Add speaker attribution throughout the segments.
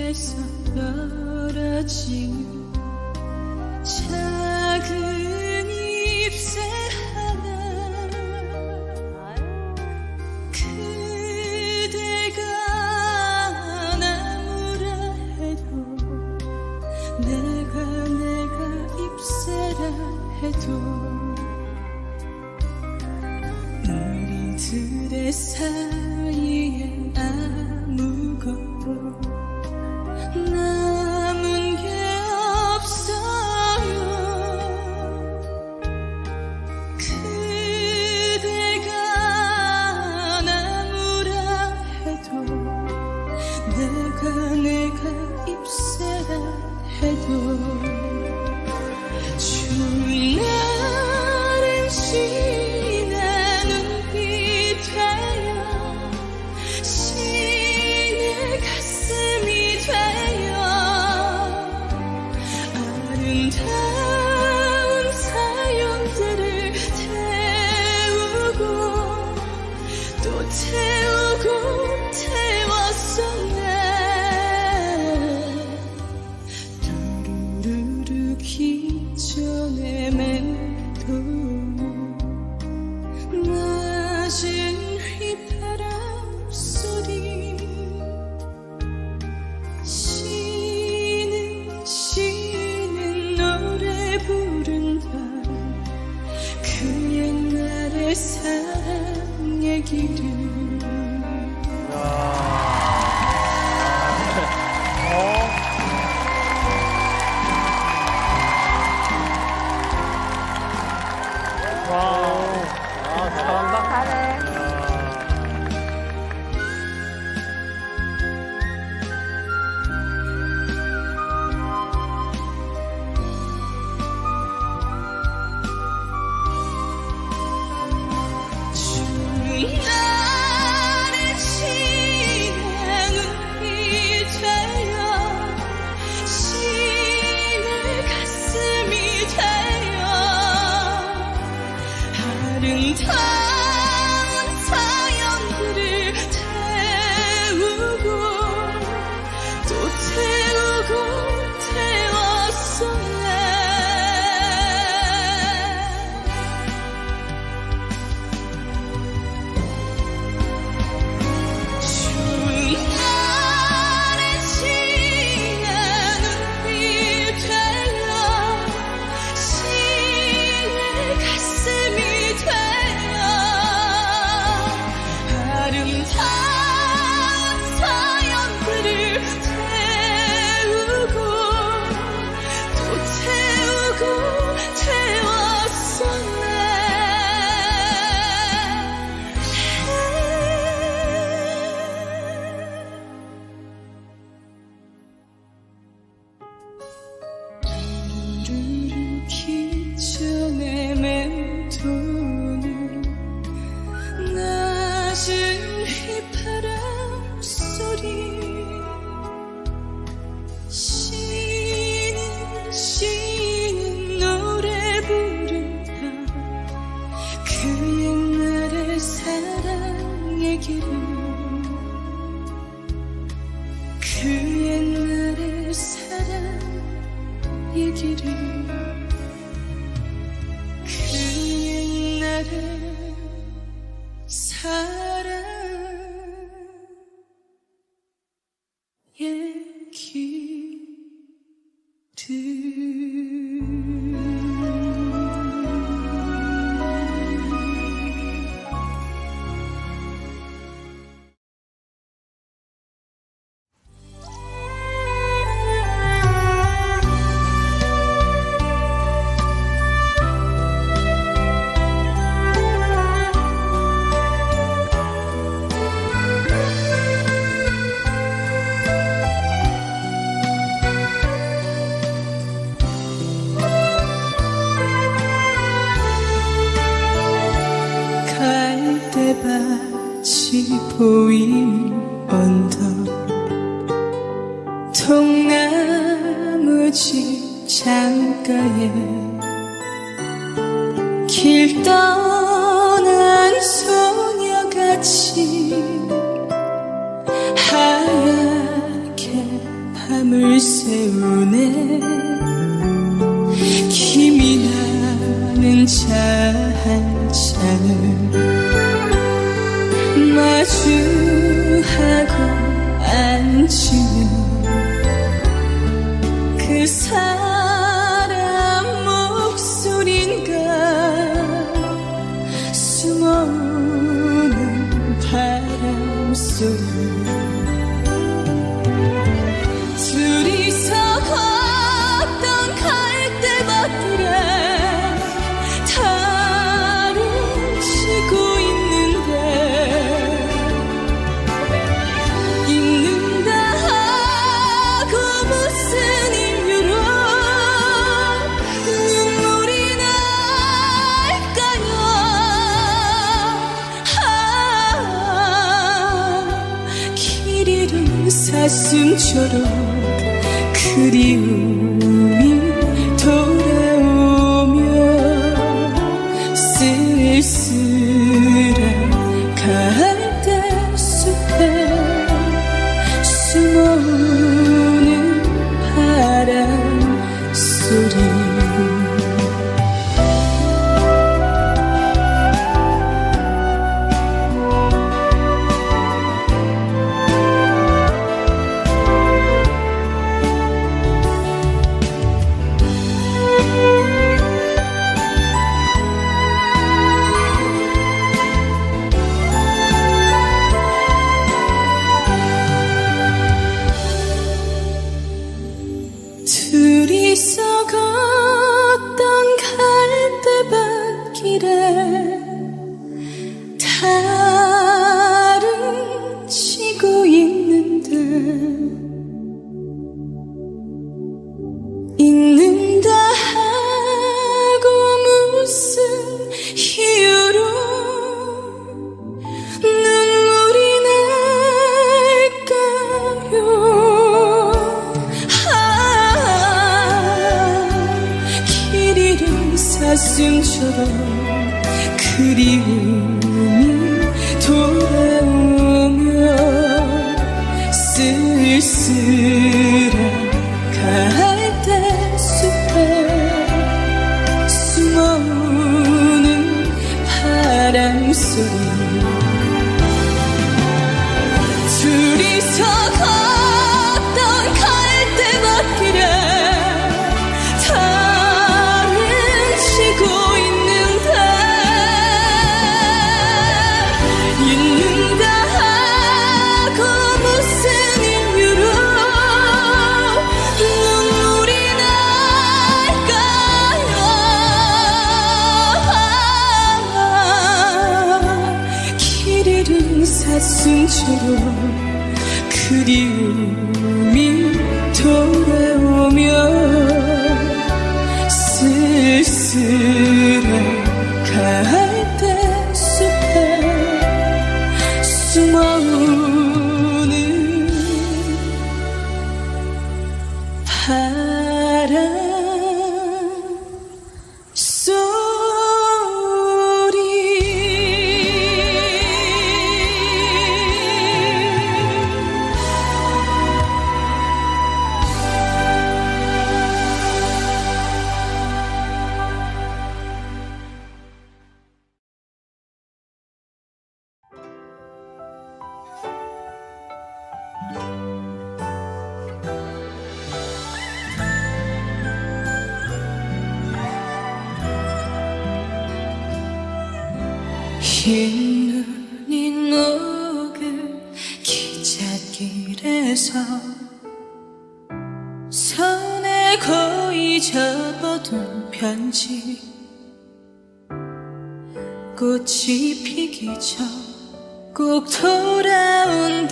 Speaker 1: 위에서 떨어지는 작은 잎새 하나, 그대가 나무라 해도 내가 잎새라 해도 우리들의 사이엔 아무것도 남은 게 없어요. 그대가 나무라 해도 내가 잎새라 해도 추운 날은 지나는 비 되어 시내 가슴이 되어 아름다운 사연들을 태우고 또 태우고 태웠었네. 루루루 기전에 맴도는 낮은 휘파람 소리, 쉬는 노래 부른다. 그 옛날의 사랑의 길을.
Speaker 2: 잘한다.
Speaker 3: 잘해.
Speaker 1: 날의 지나는 비 되어 시내 가슴이 되어 아름다운 사연들을 태우고 또 태우고 태웠었네. 기전에 맴도는 낮은 휘파람 소리, 쉬는 노래 부른다. 그 옛날의 사랑의 길을, 그 옛날의 사랑의 길을, 그 옛날의 사랑의 갈대밭이 보이는 언덕, 통나무집 창가에 길 떠난 소녀같이 하얗게 한 장을 마주하고 앉으면 그 사람 목소린가 숨어오는 바람소리 둘이서 걷던 갈대밭들에 달을 치고 있는데 잊는다 하고 무슨 이유로 눈물이 날까요. 길 잃은 사슴처럼 그리움이 돌아오며 쓸쓸한 갈대숲에 숨어오는 바람 소리 둘이서 걷던 갈대밭길에 달은 치고 있는데 잊는다 하고 무슨 이유로 눈물이 날까요. 사슴처럼 그리움이 돌아오며 쓸쓸한 갈대숲에 숨어오는 바람소리 둘이서 걷던 갈대밭길에 잊는다 하고 무슨 이유로 눈물이 날까요. 길 잃은 사슴처럼 그리움이 돌아오며 쓸쓸한 갈대숲에 숨어오는 바람 소리 흰눈이 녹은 기찻길에서 손에 거의 접어둔 편지 꽃이 피기 전 꼭 돌아온다던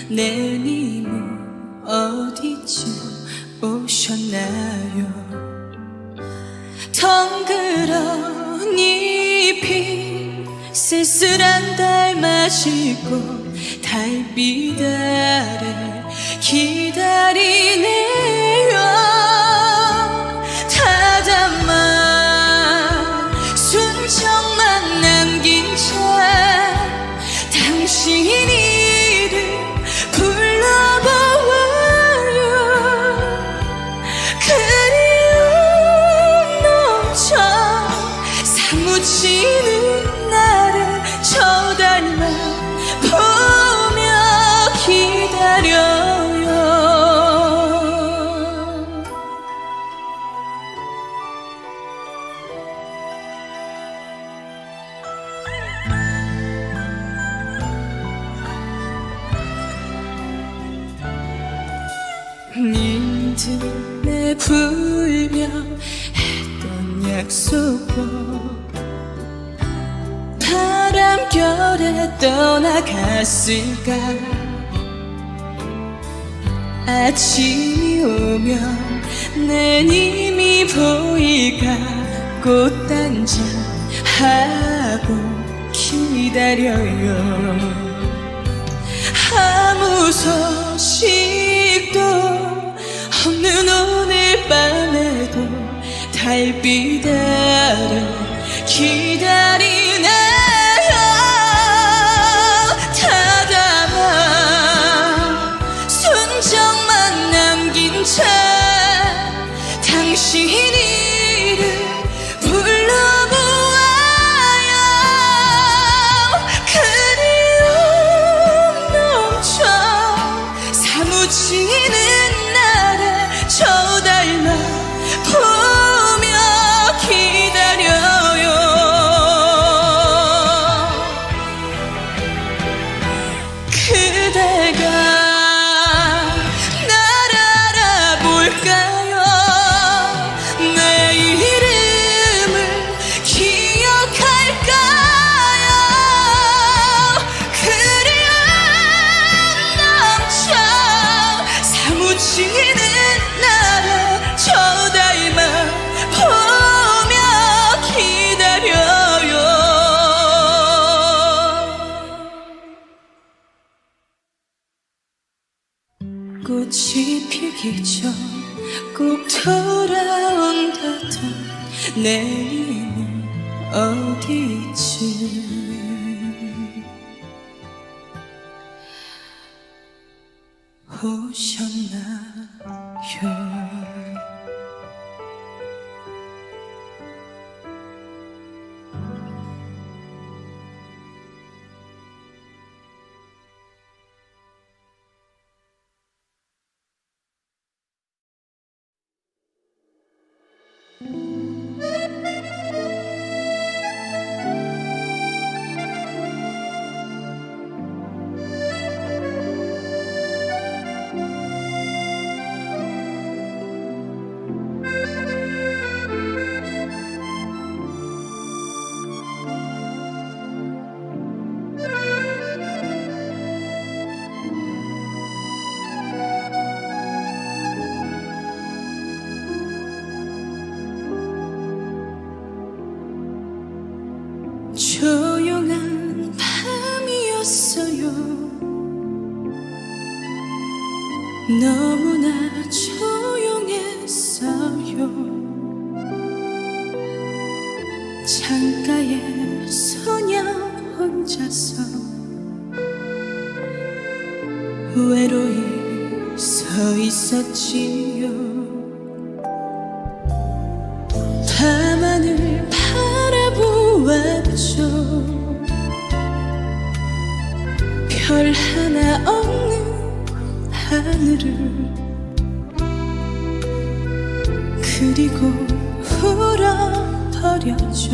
Speaker 1: 내님은 어디쯤 오셨나요. 덩그러니 잎이 쓸쓸한 달 맞을 곳 달빛 아래 기다리네요. 다담한 순정만 남긴 채 당신 이름 불러보아요. 그리움 넘쳐 사무쳐 님들에 불려 했던 약속도 바람결에 떠나갔을까. 아침이 오면 내 님이 보이가 꽃단장 하고 기다려요. 아무 소식도 없는 오늘 밤에도 달빛 아래 기다리네요. 다담한 순정만 남긴 채 당신 이름 불러보아요. 그리움 넘쳐 사무치는 날에 저 닮아 보며 기다려요. 그대가 날 알아볼까요? 내 이름을 기억할까요? 그리움 넘쳐 사무치는 날에 저 닮아 보며 기다려요. 꽃이 피기 전 꼭 돌아온다던 내일은 어디 있지? 오셨나요? 조용한 밤이었어요. 너무나 조용했어요. 창가에 소녀 혼자서 외로이 서 있었지요. 밤하늘 바라보았죠. 별 하나 없는 하늘을. 그리고 울어버렸죠.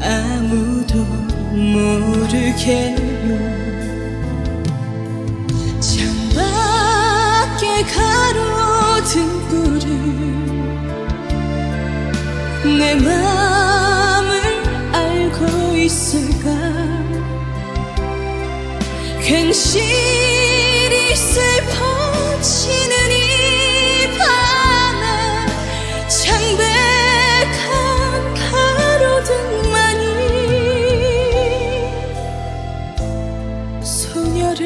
Speaker 1: 아무도 모르게요. 창밖에 가로등 불을 내 맘을 알고 있을까. 괜시리 슬퍼지는 이 밤에 창백한 가로등만이 소녀를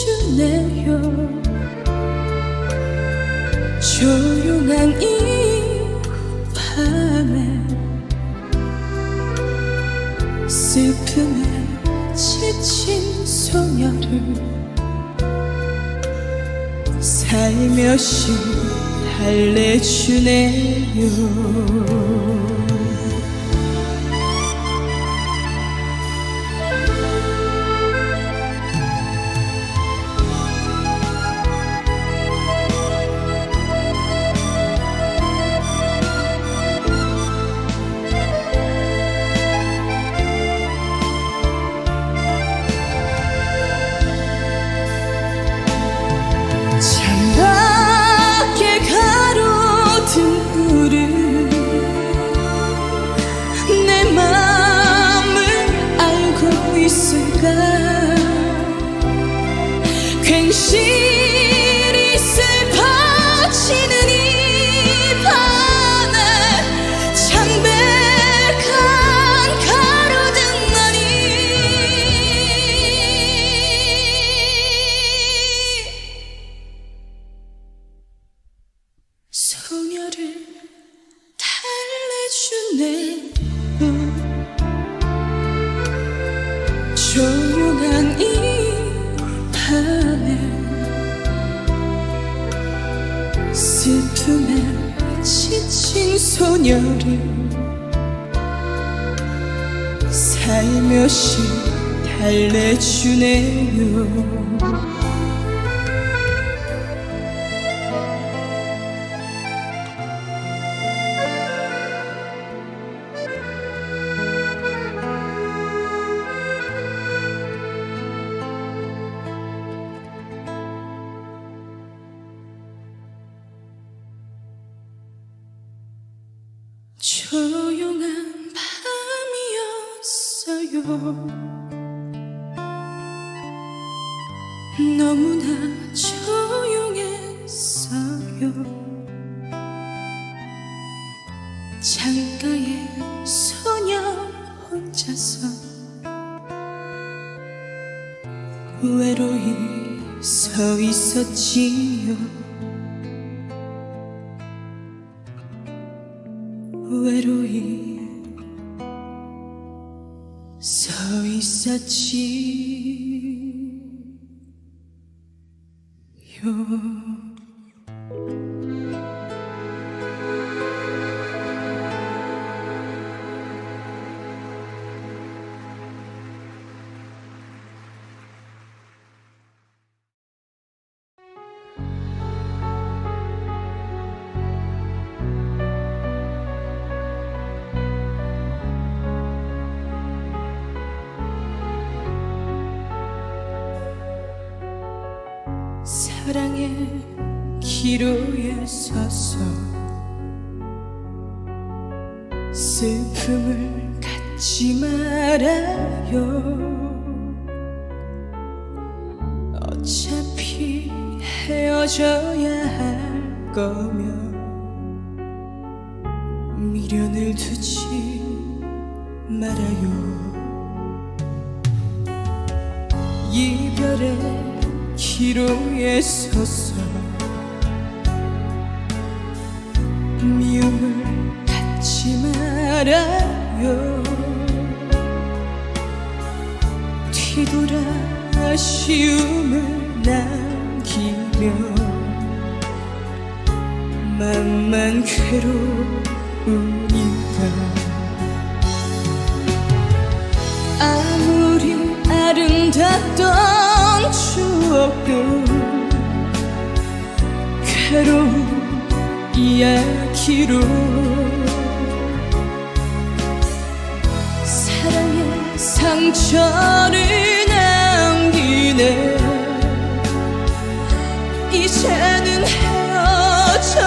Speaker 1: 달래주네요. 조용한 이 밤에 슬픔에 지친 소녀를 살며시 달래주네요. 조용한 이 밤에 슬픔에 지친 소녀를 살며시 달래주네요. 조용한 밤이었어요. 너무나 조용했어요. 창가에 소녀 혼자서 외로이 서 있었지요. 외로이 서 있었지요. 사랑의 기로에 서서 슬픔을 갖지 말아요. 어차피 헤어져야 할 거면 미련을 두지 말아요. 이별의 기로에 서서 미움을 갖지 말아요. 뒤돌아 아쉬움을 남기며 맘만 괴로우니까. 아무리 아름답던 추억도 괴로운 이야기로 사랑의 상처를 남기네. 이제는 헤어졌는데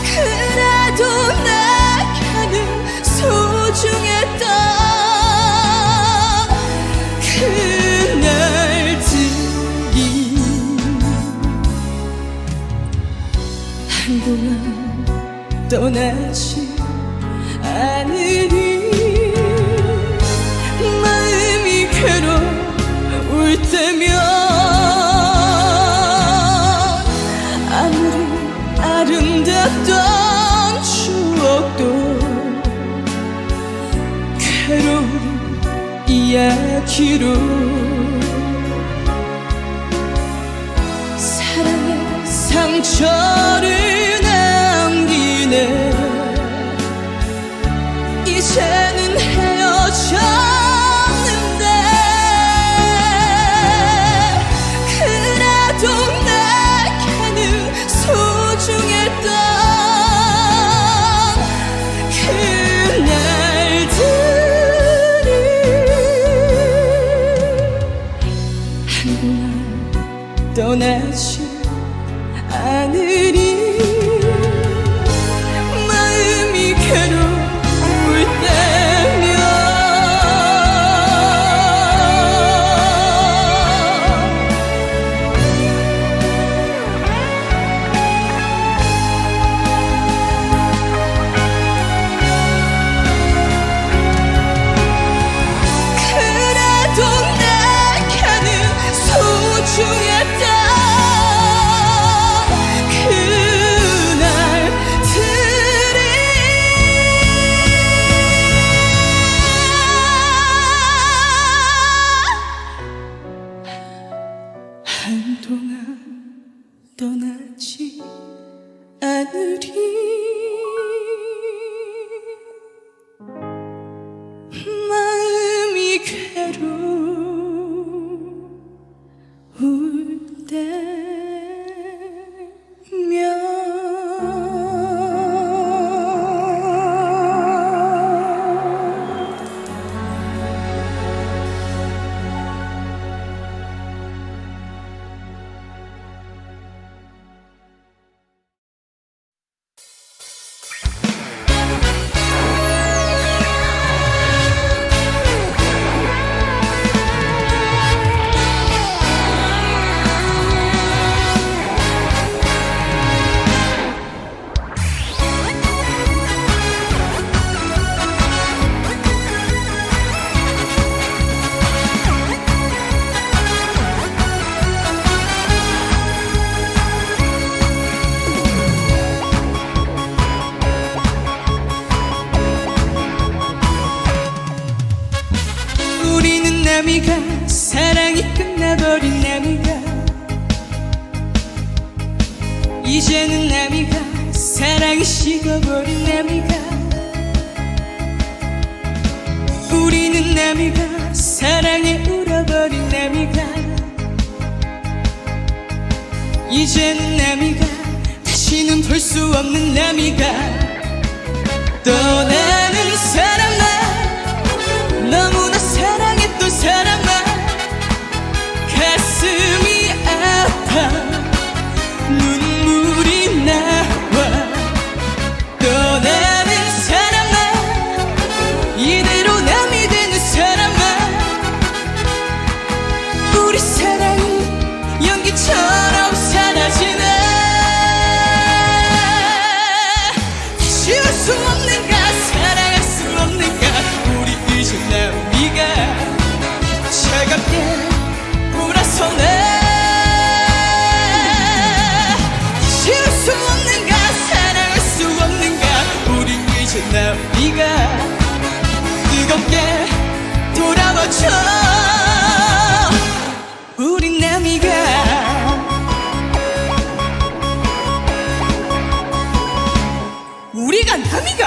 Speaker 1: 그래도 내게는 소중했던 그날들이 한동안 떠나지 않으리. 마음이 괴로울 때면 아무리 아름답던 추억도 괴로운 이야기로 사랑의 상처를 남기네. 이제는 헤어졌는데 그래도 내게는 소중했던 그날들이 한동안 떠나지 않으리. 마음이 괴로울 때 그리 마음이 괴로울 우리는 남이가 사랑이 끝나버린 남이가 이제는 남이가 사랑이 식어버린 남이가 우리는 남이가 사랑에 울어버린 남이가 이제는 남이가 다시는 볼 수 없는 남이가 떠나는 사람아 너무나 사랑했던 사람아 가슴이 아파 눈물이 나와 떠나는 사람아 이대로 남이 되는 사람아 우리 사랑이 연기처럼 사라지나 다시 올 수 없는가 사랑할 수 없는가 우리 이제 남이가 차갑게 울어서나 다시 올 수 없는가 사랑할 수 없는가 우리 이제 남이가 뜨겁게 돌아와줘 우리 남이가 우리가 남이가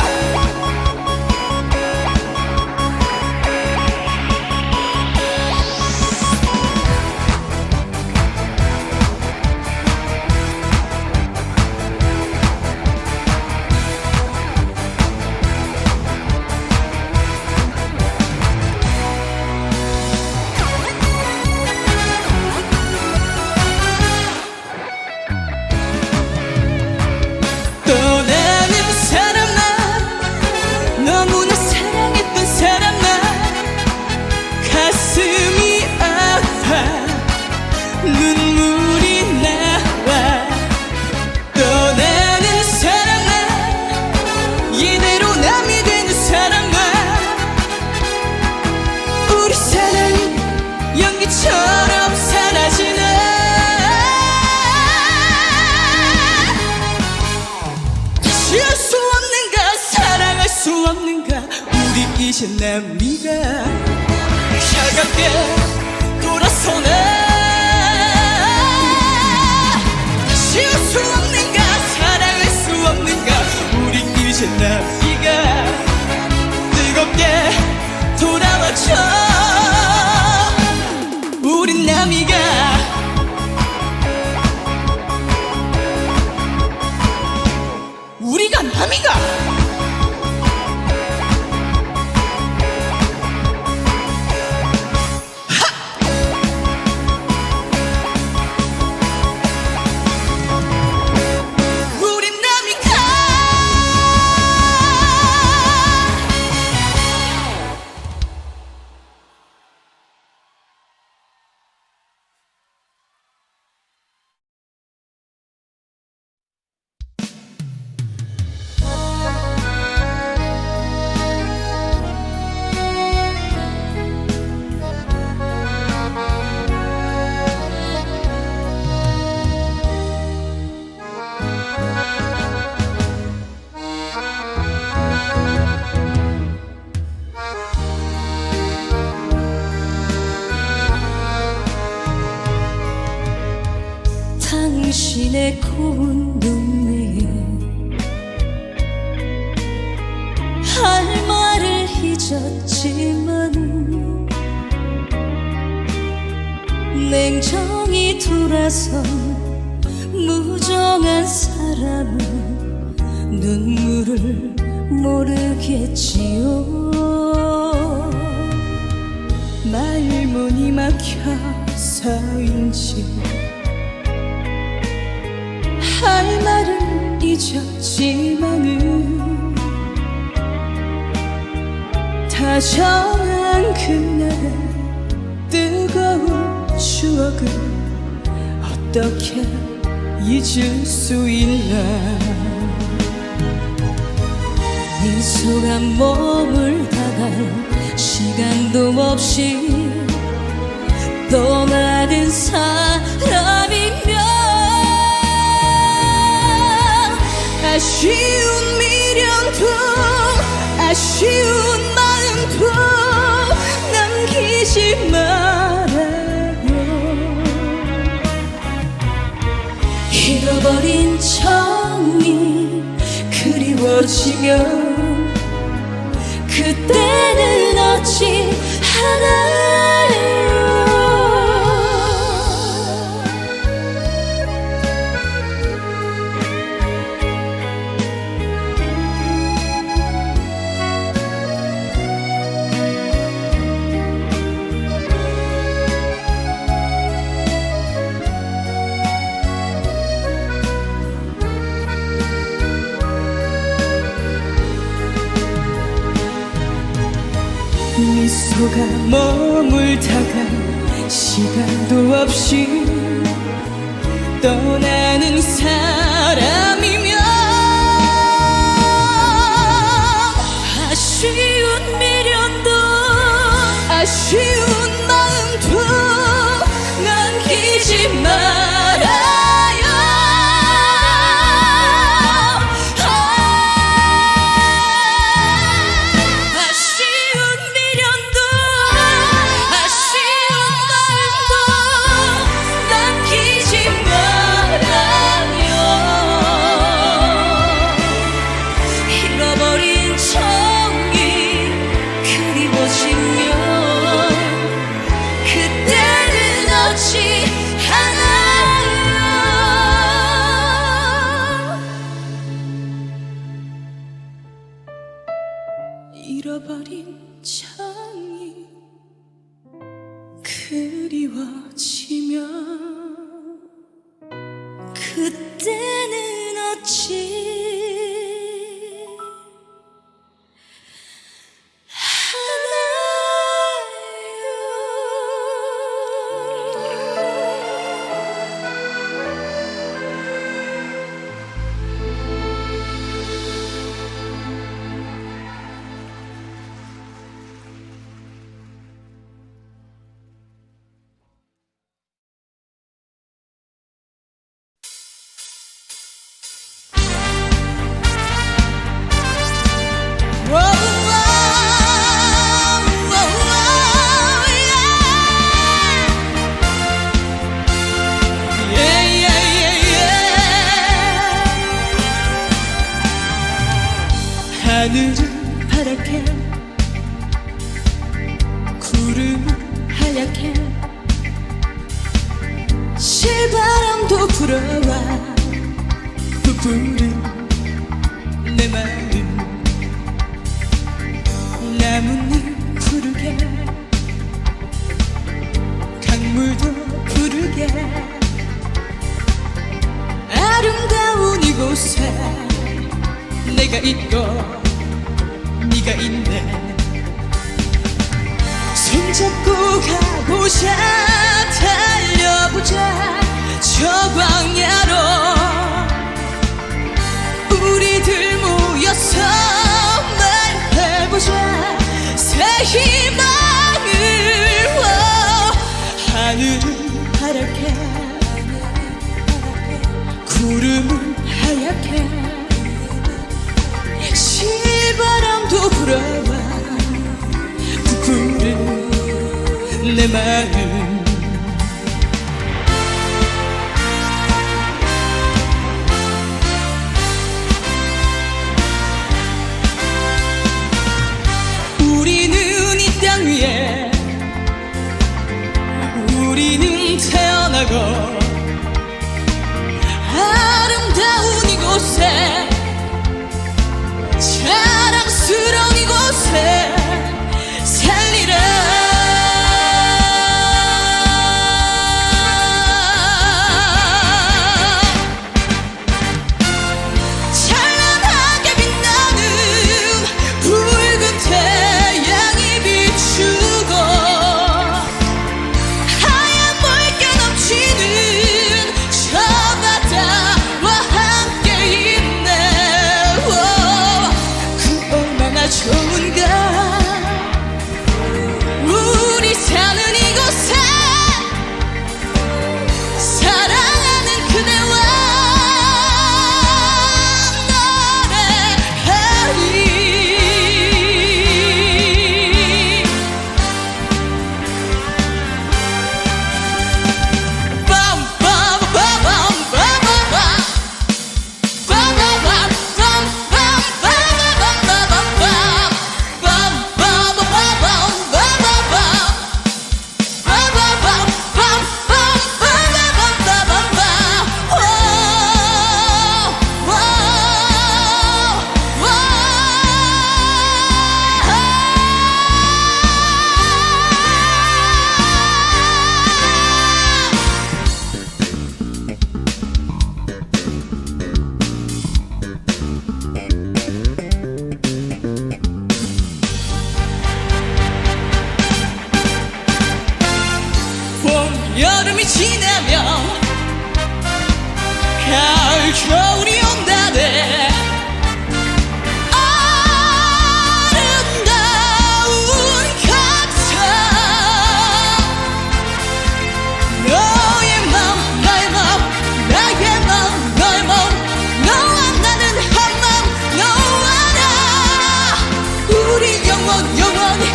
Speaker 1: 눈물이 나와 떠나는 사람아 이대로 남이 되는 사람아 우리 사랑이 연기처럼 사라지나 다시 할 수 없는가 사랑할 수 없는가 우리 이제 남이가 차갑게 돌아서나 다시 올 수 없는가 사랑할 수 없는가 우리 이제 남이가 뜨겁게 돌아와줘 우리 남이가 우리가 남이가
Speaker 3: 당신의 고운 눈에 잊었지만 냉정히 돌아선 무정한 사람은 눈물을 모르겠지요. 말문이 막혀서인지 할 말을 잊었지만은 다정한 그날의 뜨거운 추억을 어떻게 잊을 수 있나. 미소가 머물다가 시간도 없이 떠나는 사람이면 아쉬운 미련도 아쉬운 마음도 남기지 말아요. 잃어버린 정이 그리워지면 그때는 어찌 하나요. 미소가 머물다가 시간도 없이 떠나는 사람이면 아쉬운 미련도 아쉬운 마음도 남기지 말아요. 잃어버린 정이 그리워지면 그때는 어찌 하늘은 파랗게 구름은 하얗게 실바람도 불어와 부푸른 내 마음 나뭇잎 푸르게 강물도 푸르게 아름다운 이곳에 내가 있고 네가 있네. 손잡고 가보자 달려보자 저 광야로 우리들 모여서 말해보자 새 희망을. 하늘은 파랗게 구름은 하얗게 실바람도 불어와 부푸른 내 마음 우리 좋은가 우리 사는 이곳에 사랑하는 그대와 여름이 지나면 가을 겨울이 온다네 아름다운 가사 너의 맘 나의 맘 나의 맘 너의 맘 너와 나는 한맘 너와 나 우리 영원히